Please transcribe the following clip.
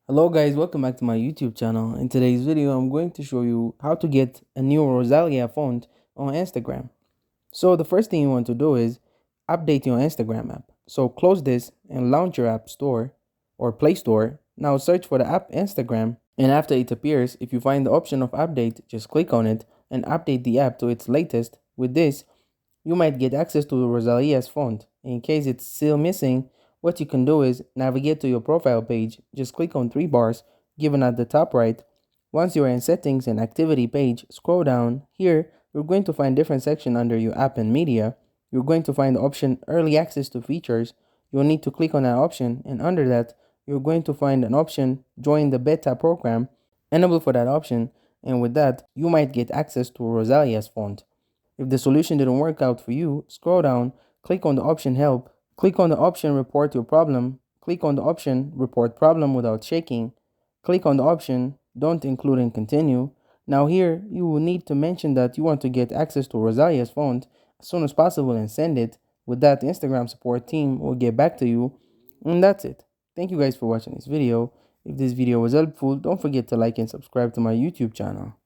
Hello guys, welcome back to my YouTube channel. In today's video, I'm going to show you how to get a new Rosalia font on Instagram. So the first thing you want to do is update your Instagram app. So close this and launch your app store or Play Store. Now search for the app Instagram, and after it appears, if you find the option of update, just click on it and update the app to its latest. With this, you might get access to Rosalia's font. In case it's still missing, what you can do is navigate to your profile page, just click on three bars given at the top right. Once you're in settings and activity page, scroll down. Here, you're going to find different section under your app and media. You're going to find the option early access to features. You'll need to click on that option, and under that, you're going to find an option join the beta program. Enable for that option, and with that, you might get access to Rosalia's font. If the solution didn't work out for you, scroll down, click on the option Help, click on the option Report your problem, click on the option Report problem without shaking, click on the option Don't include and continue. Now here, you will need to mention that you want to get access to Rosalia's font as soon as possible and send it. With that, the Instagram support team will get back to you. And that's it. Thank you guys for watching this video. If this video was helpful, don't forget to like and subscribe to my YouTube channel.